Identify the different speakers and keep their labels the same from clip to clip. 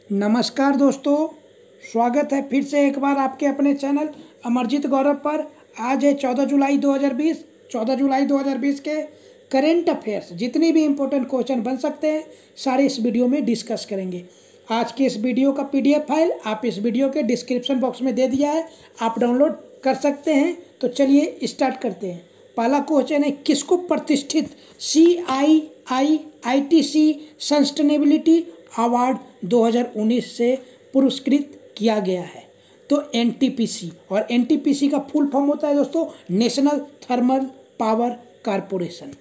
Speaker 1: नमस्कार दोस्तों, स्वागत है फिर से एक बार आपके अपने चैनल अमरजीत गौरव पर। आज है 14 जुलाई 2020 के करेंट अफेयर्स। जितनी भी इम्पोर्टेंट क्वेश्चन बन सकते हैं सारे इस वीडियो में डिस्कस करेंगे। आज के इस वीडियो का पीडीएफ फाइल आप इस वीडियो के डिस्क्रिप्शन बॉक्स में दे दिया है, आप डाउनलोड कर सकते हैं। तो चलिए स्टार्ट करते हैं। पहला क्वेश्चन है, किसको प्रतिष्ठित CII-ITC सस्टेनेबिलिटी अवार्ड 2019 से पुरस्कृत किया गया है? तो NTPC, और NTPC का फुल फॉर्म होता है दोस्तों नेशनल थर्मल पावर कॉरपोरेशन।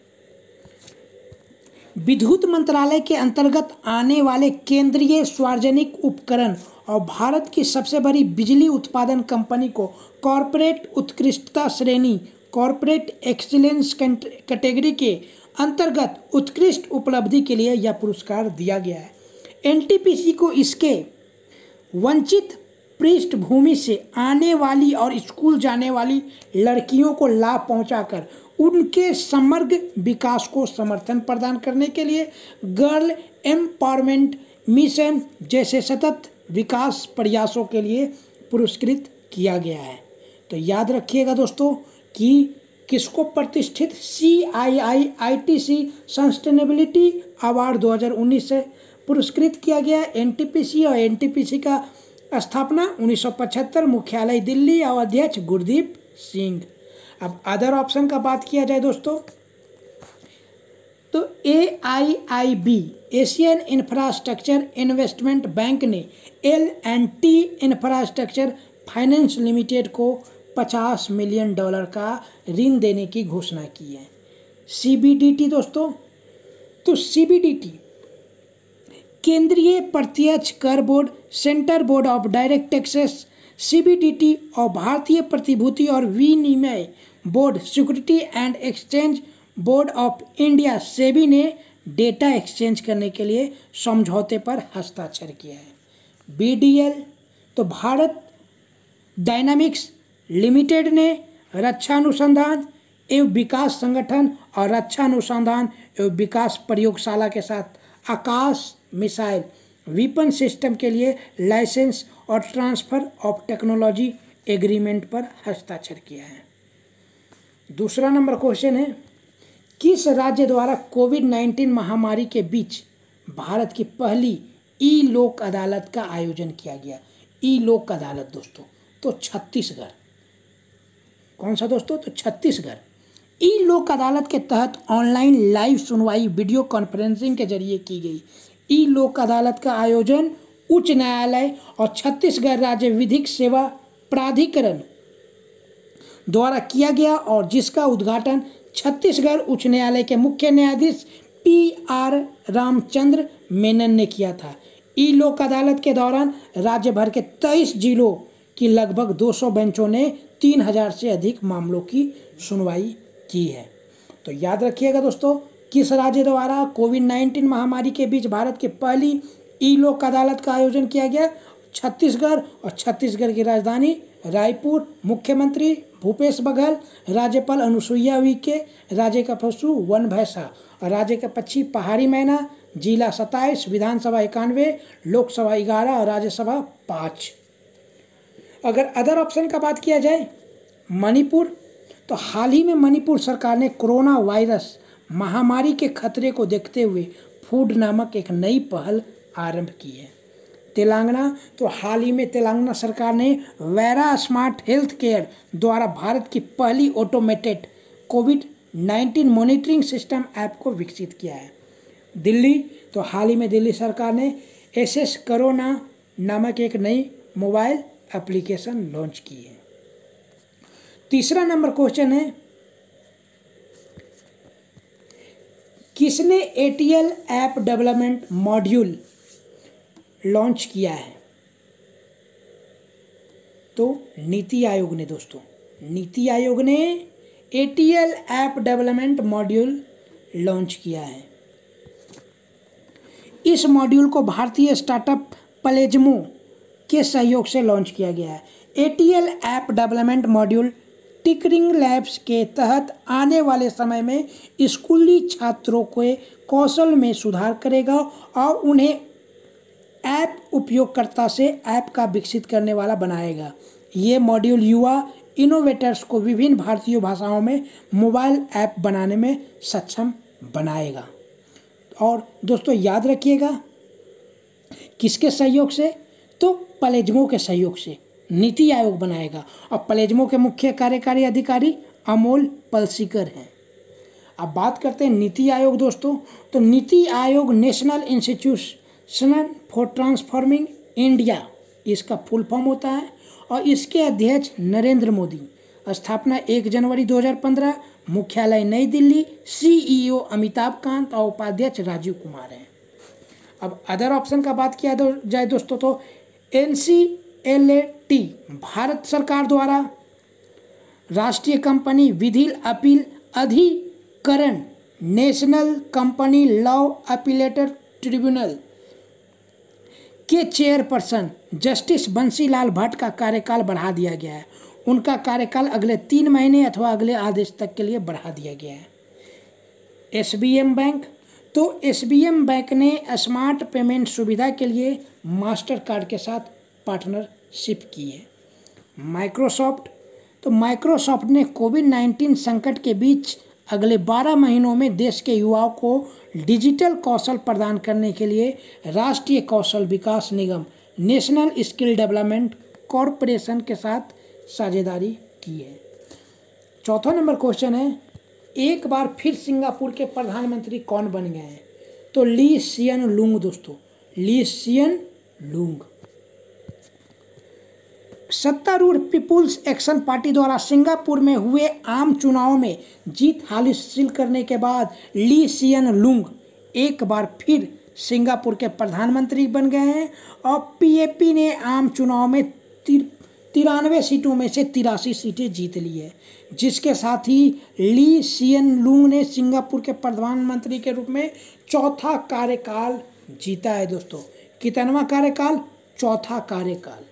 Speaker 1: विद्युत मंत्रालय के अंतर्गत आने वाले केंद्रीय सार्वजनिक उपक्रम और भारत की सबसे बड़ी बिजली उत्पादन कंपनी को कॉर्पोरेट उत्कृष्टता श्रेणी कॉर्पोरेट एक्सीलेंस कैटेगरी के अंतर्गत उत्कृष्ट उपलब्धि के लिए यह पुरस्कार दिया गया है। NTPC को इसके वंचित पृष्ठभूमि से आने वाली और स्कूल जाने वाली लड़कियों को लाभ पहुंचाकर उनके समग्र विकास को समर्थन प्रदान करने के लिए गर्ल एम्पावरमेंट मिशन जैसे सतत विकास प्रयासों के लिए पुरस्कृत किया गया है। तो याद रखिएगा दोस्तों कि किसको प्रतिष्ठित CII-ITC सस्टेनेबिलिटी अवार्ड 2019 से पुरस्कृत किया गया है NTPC, और NTPC का स्थापना 1975, मुख्यालय दिल्ली और अध्यक्ष गुरदीप सिंह। अब अदर ऑप्शन का बात किया जाए दोस्तों, तो AIIB Asian infrastructure investment bank ने L&T इंफ्रास्ट्रक्चर फाइनेंस लिमिटेड को $50 मिलियन का ऋण देने की घोषणा की है। CBDT दोस्तों, तो CBDT केंद्रीय प्रत्यक्ष कर board, central board of direct taxes CBDT और भारतीय प्रतिभूति और विनिमय board security and exchange board of India SEBI ने डेटा एक्सचेंज करने के लिए समझौते पर हस्ताक्षर किया है। BDL, तो भारत डायनामिक्स लिमिटेड ने रक्षा अनुसंधान एवं विकास संगठन और रक्षा अनुसंधान एवं विकास प्रयोगशाला के साथ आकाश मिसाइल वीपन सिस्टम के लिए लाइसेंस और ट्रांसफर ऑफ टेक्नोलॉजी एग्रीमेंट पर हस्ताक्षर किया है। दूसरा नंबर क्वेश्चन है, किस राज्य द्वारा कोविड-19 महामारी के बीच भारत की पहली ई लोक अदालत का आयोजन किया गया? ई लोक अदालत दोस्तों, तो छत्तीसगढ़। कौन सा दोस्तों? तो छत्तीसगढ़। ई लोक अदालत के तहत ऑनलाइन लाइव सुनवाई वीडियो कॉन्फ्रेंसिंग के जरिए की गई। ई लोक अदालत का आयोजन उच्च न्यायालय और छत्तीसगढ़ राज्य विधिक सेवा प्राधिकरण द्वारा किया गया और जिसका उद्घाटन छत्तीसगढ़ उच्च न्यायालय के मुख्य न्यायाधीश PR रामचंद्र मेनन ने किया था। ई लोक अदालत के दौरान राज्य भर के 23 जिलों की लगभग 200 बेंचों ने 3000 से अधिक मामलों की सुनवाई की है। तो याद रखिएगा दोस्तों, किस राज्य द्वारा कोविड-19 महामारी के बीच भारत की पहली ई लोक अदालत का आयोजन किया गया? छत्तीसगढ़, और छत्तीसगढ़ की राजधानी रायपुर। मुख्यमंत्री भूपेश बघेल, राज्यपाल अनुसुईया उइके, राज्य का पशु वन भैंसा और राज्य का पक्षी पहाड़ी मैना। जिला 27, विधानसभा 91, लोकसभा 11 और राज्यसभा 5। अगर अदर ऑप्शन का बात किया जाए, मणिपुर, तो हाल ही में मणिपुर सरकार ने कोरोना वायरस महामारी के खतरे को देखते हुए फूड नामक एक नई पहल आरंभ की है। तेलंगाना, तो हाल ही में तेलंगाना सरकार ने वेरा स्मार्ट हेल्थ केयर द्वारा भारत की पहली ऑटोमेटेड कोविड-19 मॉनिटरिंग सिस्टम ऐप को विकसित किया है। दिल्ली, तो हाल ही में दिल्ली सरकार ने SS कोरोना नामक एक नई मोबाइल एप्लीकेशन लॉन्च की है। तीसरा नंबर क्वेश्चन है, किसने ATL app development module launch किया है? तो नीति आयोग ने दोस्तों, नीति आयोग ने ATL app development module launch किया है। इस मॉड्यूल को भारतीय स्टार्टअप प्लेजमो के सहयोग से लॉन्च किया गया है। ATL app development module tinkering labs के तहत आने वाले समय में स्कूली छात्रों के कौशल में सुधार करेगा और उन्हें ऐप उपयोगकर्ता से ऐप का विकसित करने वाला बनाएगा। ये मॉड्यूल युवा इनोवेटर्स को विभिन्न भारतीय भाषाओं में मोबाइल ऐप बनाने में सक्षम बनाएगा। और दोस्तों याद रखिएगा, किसके सहयोग से? तो प्लेजमो के सहयोग से नीति आयोग बनाएगा। और प्लेजमो के मुख्य कार्यकारी अधिकारी अमोल पलसीकर हैं। अब बात करते हैं नीति आयोग दोस्तों। तो NITI Aayog national institution for transforming India, इसका फुल फॉर्म होता है। और इसके अध्यक्ष नरेंद्र मोदी। स्थापना 1 जनवरी 2015। मुख्यालय नई दिल्ली। CEO अमिताभ कांत और उपाध्यक्ष राजीव कुमार हैं। अब अदर ऑप्शन का बात किया जाए दोस्तों, तो NCLAT भारत सरकार द्वारा राष्ट्रीय कंपनी विधि अपील अधिकरण नेशनल कंपनी लॉ अपीलेटर ट्रिब्यूनल के चेयरपर्सन जस्टिस बंसीलाल भट्ट का कार्यकाल बढ़ा दिया गया है। उनका कार्यकाल अगले 3 महीने अथवा अगले आदेश तक के लिए बढ़ा दिया गया है। SBM बैंक, तो SBM बैंक ने स्मार्ट पेमेंट सुविधा के लिए मास्टर कार्ड के साथ पार्टनरशिप की है। माइक्रोसॉफ्ट, तो माइक्रोसॉफ्ट ने कोविड-19 संकट के बीच अगले 12 महीनों में देश के युवाओं को डिजिटल कौशल प्रदान करने के लिए राष्ट्रीय कौशल विकास निगम नेशनल स्किल डेवलपमेंट कॉरपोरेशन के साथ साझेदारी की है। चौथा नंबर क्वेश्चन है, एक बार फिर सिंगापुर के प्रधानमंत्री कौन बन गए हैं? तो ली सियन लूंग दोस्तों, ली सियन लूंग। सत्तारूढ़ पीपुल्स एक्शन पार्टी द्वारा सिंगापुर में हुए आम चुनाव में जीत हासिल करने के बाद ली सियन लूंग एक बार फिर सिंगापुर के प्रधानमंत्री बन गए हैं। और PAP ने आम चुनाव में 93 सीटों में से 83 सीटें जीत ली है, जिसके साथ ही ली सियन लूंग ने सिंगापुर के प्रधानमंत्री के रूप में चौथा कार्यकाल जीता है दोस्तों। कितनवां कार्यकाल? चौथा कार्यकाल।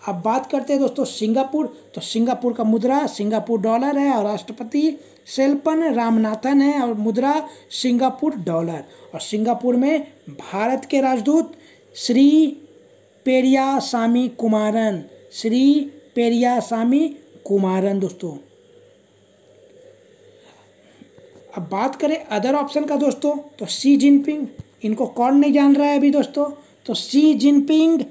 Speaker 1: अब बात करते हैं दोस्तों सिंगापुर, तो सिंगापुर का मुद्रा सिंगापुर डॉलर है और राष्ट्रपति सेल्पन रामनाथन है और मुद्रा सिंगापुर डॉलर। और सिंगापुर में भारत के राजदूत श्री पेरियासामी कुमारन, श्री पेरियासामी कुमारन दोस्तों। अब बात करें अदर ऑप्शन का दोस्तों, तो शी जिनपिंग, इनको कौन नहीं जान रहा है अभी दोस्तों? तो शी जिनपिंग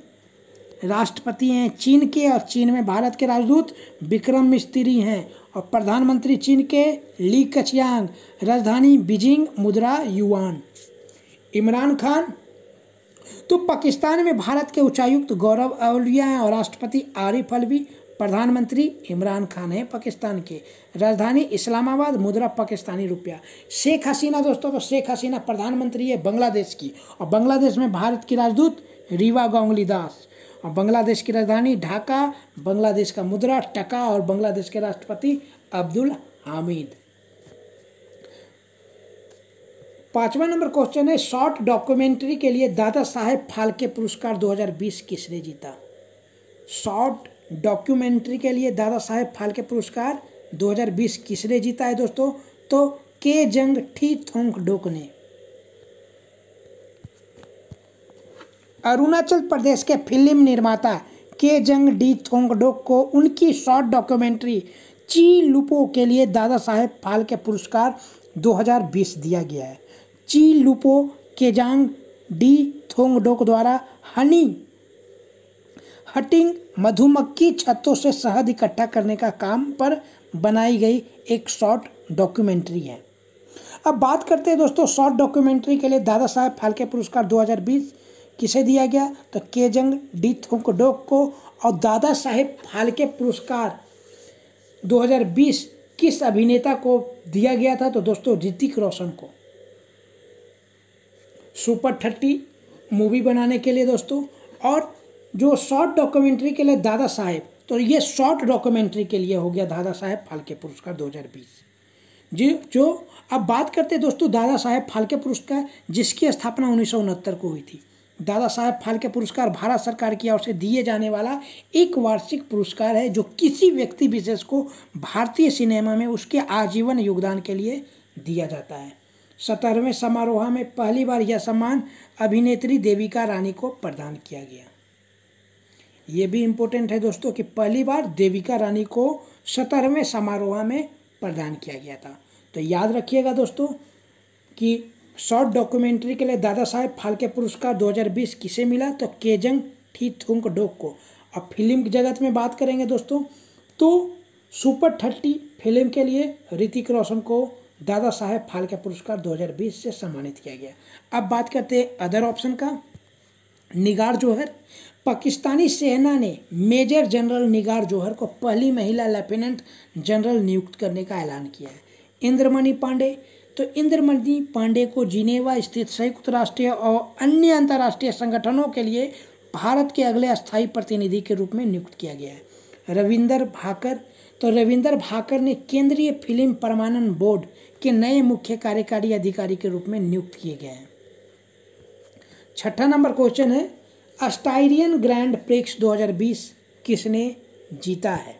Speaker 1: राष्ट्रपति हैं चीन के और चीन में भारत के राजदूत विक्रम मिस्त्री हैं। और प्रधानमंत्री चीन के ली कचियांग, राजधानी बीजिंग, मुद्रा युआन। इमरान खान, तो पाकिस्तान में भारत के उच्चायुक्त गौरव अवलिया हैं और राष्ट्रपति आरिफ अलवी। प्रधानमंत्री इमरान खान है पाकिस्तान के, राजधानी इस्लामाबाद, मुद्रा पाकिस्तानी रुपया। शेख हसीना दोस्तों, तो शेख हसीना प्रधानमंत्री है बांग्लादेश की और बांग्लादेश में भारत की राजदूत रीवा गांगुली दास। और बांग्लादेश की राजधानी ढाका, बांग्लादेश का मुद्रा टका और बांग्लादेश के राष्ट्रपति अब्दुल हामिद। 5वां नंबर क्वेश्चन है, शॉर्ट डॉक्यूमेंट्री के लिए दादा साहेब फाल्के पुरस्कार 2020 किसने जीता? शॉर्ट डॉक्यूमेंट्री के लिए दादा साहेब फाल्के पुरस्कार 2020 किसने जीता है दोस्तों? तो के जंग ठी थोंगडोक ने। अरुणाचल प्रदेश के फिल्म निर्माता के जंग डी थोंगडोक को उनकी शॉर्ट डॉक्यूमेंट्री ची लुपो के लिए दादा साहेब फाल्के पुरस्कार 2020 दिया गया है। ची लुपो केजांग डी थोंगडोक द्वारा हनी हटिंग मधुमक्खी छत्तों से शहद इकट्ठा करने का काम पर बनाई गई एक शॉर्ट डॉक्यूमेंट्री है। अब बात करते हैं दोस्तों शॉर्ट डॉक्यूमेंट्री के लिए दादा साहेब फाल्के पुरस्कार 2020 किसे दिया गया? तो केजंग डी थोंगडोक को। और दादा साहेब फाल्के पुरस्कार 2020 किस अभिनेता को दिया गया था? तो दोस्तों ऋतिक रोशन को, सुपर 30 मूवी बनाने के लिए दोस्तों। और जो शॉर्ट डॉक्यूमेंट्री के लिए दादा साहेब, तो ये शॉर्ट डॉक्यूमेंट्री के लिए हो गया दादा साहेब फाल्के पुरस्कार 2020 जी। जो अब बात करते हैं दोस्तों दादा साहेब फाल्के पुरस्कार, जिसकी स्थापना 1969 को हुई थी। दादा साहेब फाल्के पुरस्कार भारत सरकार की ओर से दिए जाने वाला एक वार्षिक पुरस्कार है जो किसी व्यक्ति विशेष को भारतीय सिनेमा में उसके आजीवन योगदान के लिए दिया जाता है। 17वें समारोह में पहली बार यह सम्मान अभिनेत्री देविका रानी को प्रदान किया गया। ये भी इम्पोर्टेंट है दोस्तों कि पहली बार देविका रानी को 17वें समारोह में प्रदान किया गया था। तो याद रखिएगा दोस्तों कि शॉर्ट डॉक्यूमेंट्री के लिए दादा साहेब फाल्के पुरस्कार 2020 किसे मिला, तो केजंग थीथुंगडोक को। अब फिल्म की जगत में बात करेंगे दोस्तों तो सुपर 30 फिल्म के लिए ऋतिक रोशन को दादा साहेब फाल्के पुरस्कार 2020 से सम्मानित किया गया। अब बात करते हैं अदर ऑप्शन का। निगार जौहर, पाकिस्तानी सेना ने मेजर जनरल निगार जौहर को पहली महिला लेफ्टिनेंट जनरल नियुक्त करने का ऐलान किया है। इंद्रमणि पांडे, तो इंद्रमणि पांडे को जिनेवा स्थित संयुक्त राष्ट्र और अन्य अंतर्राष्ट्रीय संगठनों के लिए भारत के अगले अस्थायी प्रतिनिधि के रूप में नियुक्त किया गया है। रविंदर भाकर, तो रविंदर भाकर ने केंद्रीय फिल्म प्रमाणन बोर्ड के नए मुख्य कार्यकारी अधिकारी के रूप में नियुक्त किए गए हैं। छठा नंबर क्वेश्चन है, अस्टायरियन ग्रैंड प्रिक्स 2020 किसने जीता है?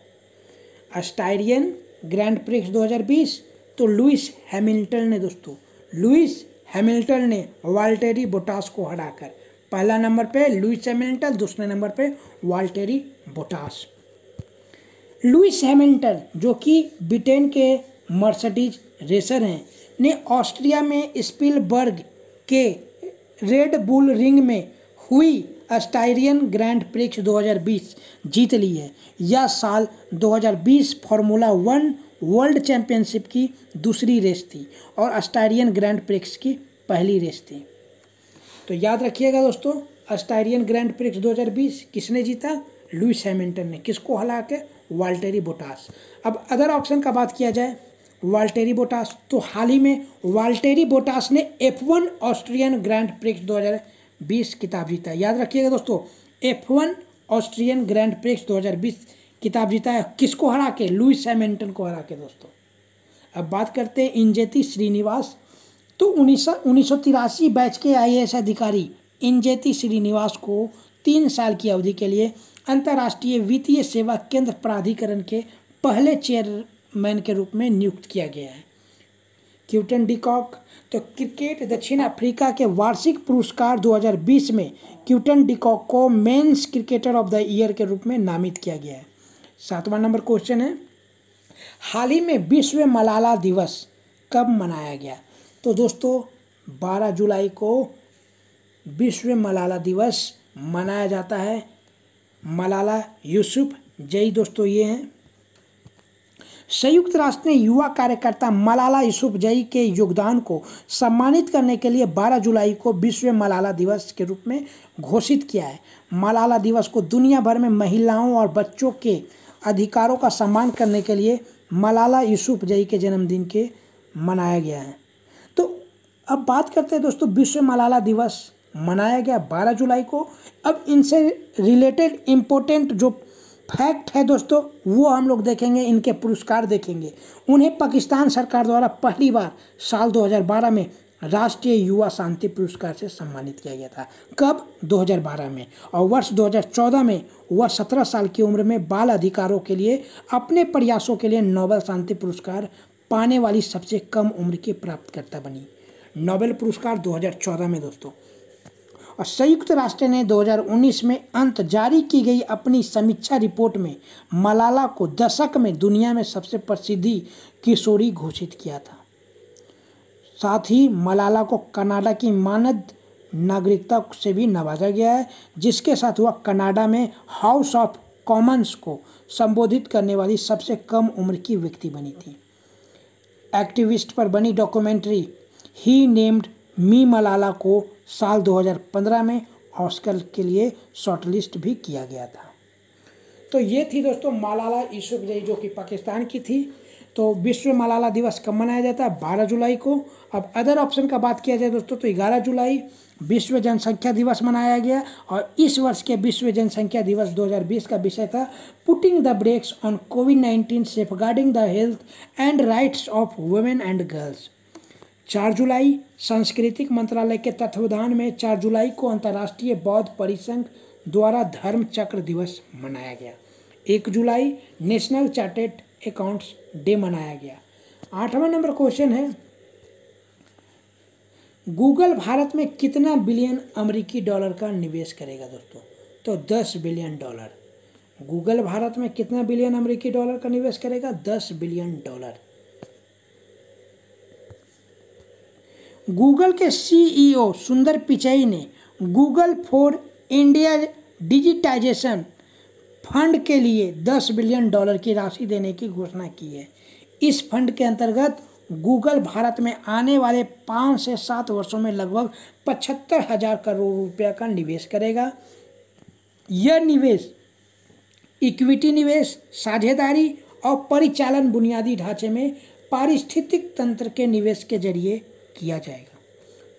Speaker 1: अस्टायरियन ग्रैंड प्रिक्स 2020 तो लुइस हैमिल्टन ने दोस्तों, लुइस हैमिल्टन ने वाल्टेरी बोटास को हराकर। पहला नंबर पे लुइस हैमिल्टन, दूसरे नंबर पे वाल्टेरी बोटास। लुइस हैमिल्टन जो कि ब्रिटेन के मर्सिडीज रेसर हैं ने ऑस्ट्रिया में स्पिलबर्ग के रेड बुल रिंग में हुई अस्टायरियन ग्रैंड प्रिक्स 2020 जीत ली है। यह साल 2020 फार्मूला 1 वर्ल्ड चैंपियनशिप की दूसरी रेस थी और अस्टायरियन ग्रैंड प्रिक्स की पहली रेस थी। तो याद रखिएगा दोस्तों, अस्टायरियन ग्रैंड प्रिक्स 2020 किसने जीता? लुइस हैमिल्टन ने। किसको हरा के? Valtteri Bottas. अब अदर ऑप्शन का बात किया जाए, वाल्टेरी बोटास, तो हाल ही में वाल्टेरी बोटास ने F1 ऑस्ट्रियन ग्रैंड प्रिक्स 2020 खिताब जीता है। याद रखिएगा दोस्तों, F1 ऑस्ट्रियन ग्रैंड प्रिक्स 2020 खिताब जीता है। किसको हरा के? लुइस हैमिल्टन को हरा के दोस्तों। अब बात करते हैं इंजेति श्रीनिवास, तो 1983 बैच के IAS अधिकारी इंजेति श्रीनिवास को 3 साल की अवधि के लिए अंतर्राष्ट्रीय वित्तीय सेवा केंद्र प्राधिकरण के पहले चेयरमैन के रूप में नियुक्त किया गया है। क्यूटन डिकॉक, तो क्रिकेट दक्षिण अफ्रीका के वार्षिक पुरस्कार 2020 में क्यूटन डिकॉक को men's cricketer of the year के रूप में नामित किया गया है। 7वां नंबर क्वेश्चन है, हाल ही में विश्व मलाला दिवस कब मनाया गया? तो दोस्तों 12 जुलाई को विश्व मलाला दिवस मनाया जाता है। मलाला यूसुफजई दोस्तों ये हैं। संयुक्त राष्ट्र ने युवा कार्यकर्ता मलाला यूसुफजई के योगदान को सम्मानित करने के लिए 12 जुलाई को विश्व मलाला दिवस के रूप में घोषित किया है। मलाला दिवस को दुनिया भर में महिलाओं और बच्चों के अधिकारों का सम्मान करने के लिए मलाला यूसुफजई के जन्मदिन के मनाया गया है। तो अब बात करते हैं दोस्तों, विश्व मलाला दिवस मनाया गया 12 जुलाई को। अब इनसे रिलेटेड इम्पोर्टेंट जो फैक्ट है दोस्तों वो हम लोग देखेंगे, इनके पुरस्कार देखेंगे। उन्हें पाकिस्तान सरकार द्वारा पहली बार साल 2012 में राष्ट्रीय युवा शांति पुरस्कार से सम्मानित किया गया था। कब? 2012 में। और वर्ष 2014 में वह 17 साल की उम्र में बाल अधिकारों के लिए अपने प्रयासों के लिए नोबेल शांति पुरस्कार पाने वाली सबसे कम उम्र की प्राप्तकर्ता बनी। नोबेल पुरस्कार 2014 में दोस्तों। और संयुक्त राष्ट्र ने 2019 में अंत जारी की गई अपनी समीक्षा रिपोर्ट में मलाला को दशक में दुनिया में सबसे प्रसिद्ध किशोरी घोषित किया था। साथ ही मलाला को कनाडा की मानद नागरिकता से भी नवाजा गया है, जिसके साथ वह कनाडा में हाउस ऑफ कॉमन्स को संबोधित करने वाली सबसे कम उम्र की व्यक्ति बनी थी। एक्टिविस्ट पर बनी डॉक्यूमेंट्री ही नेम्ड मी मलाला को साल 2015 में ऑस्कर के लिए शॉर्टलिस्ट भी किया गया था। तो ये थी दोस्तों मलाला यूसुफजई जो कि पाकिस्तान की थी। तो विश्व मलाला दिवस कब मनाया जाता है? 12 जुलाई को। अब अदर ऑप्शन का बात किया जाए दोस्तों तो 11 जुलाई विश्व जनसंख्या दिवस मनाया गया। और इस वर्ष के विश्व जनसंख्या दिवस 2020 का विषय था putting the breaks on covid safeguarding the health and rights of women and girls. 4 जुलाई सांस्कृतिक मंत्रालय के तत्वावधान में 4 जुलाई को अंतर्राष्ट्रीय बौद्ध परिसंघ द्वारा धर्म चक्र दिवस मनाया गया। 1 जुलाई नेशनल चार्टेड अकाउंट्स डे मनाया गया। 8वां नंबर क्वेश्चन है, गूगल भारत में कितना बिलियन अमेरिकी डॉलर का निवेश करेगा दोस्तों? तो 10 बिलियन डॉलर। गूगल भारत में कितना बिलियन अमेरिकी डॉलर का निवेश करेगा? 10 बिलियन डॉलर। गूगल के सीईओ सुंदर पिचई ने Google for India digitisation fund के लिए 10 बिलियन डॉलर की राशि देने की घोषणा की है। इस फंड के अंतर्गत गूगल भारत में आने वाले 5 से 7 वर्षों में लगभग 75,000 करोड़ रुपया का निवेश करेगा। यह निवेश इक्विटी निवेश, साझेदारी और परिचालन बुनियादी ढांचे में पारिस्थितिक तंत्र के निवेश के जरिए किया जाएगा।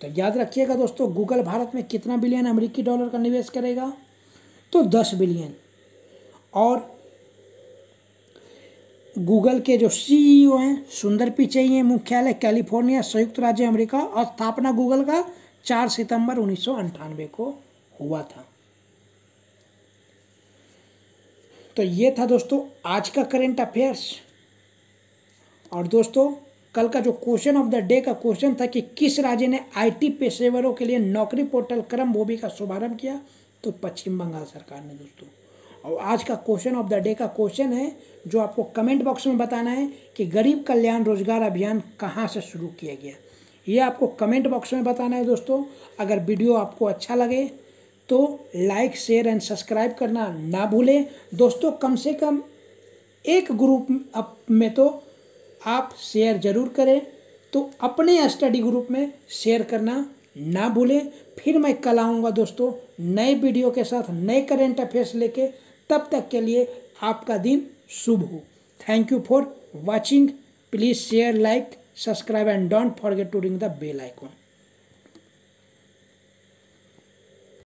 Speaker 1: तो याद रखिएगा दोस्तों, गूगल भारत में कितना बिलियन अमेरिकी डॉलर का निवेश करेगा? तो 10 बिलियन। और गूगल के जो सीईओ हैं सुंदर पिचई हैं, मुख्यालय कैलिफोर्निया, संयुक्त राज्य अमेरिका, और स्थापना गूगल का 4 सितंबर 1998 को हुआ था। तो ये था दोस्तों आज का करंट अफेयर्स। और दोस्तों कल का जो क्वेश्चन ऑफ द डे का क्वेश्चन था कि किस राज्य ने आईटी पेशेवरों के लिए नौकरी पोर्टल क्रमभूमि का शुभारंभ किया? तो पश्चिम बंगाल सरकार ने दोस्तों। और आज का क्वेश्चन ऑफ द डे का क्वेश्चन है जो आपको कमेंट बॉक्स में बताना है कि गरीब कल्याण रोजगार अभियान कहाँ से शुरू किया गया। ये आपको कमेंट बॉक्स में बताना है दोस्तों। अगर वीडियो आपको अच्छा लगे तो लाइक, शेयर एंड सब्सक्राइब करना ना भूलें दोस्तों। कम से कम एक ग्रुप में तो आप शेयर ज़रूर करें, तो अपने स्टडी ग्रुप में शेयर करना ना भूलें। फिर मैं कल आऊँगा दोस्तों नए वीडियो के साथ, नए करंट अफेयर्स लेके। तब तक के लिए आपका दिन शुभ हो। Thank you for watching. Please share, like, subscribe and don't forget to ring the bell icon.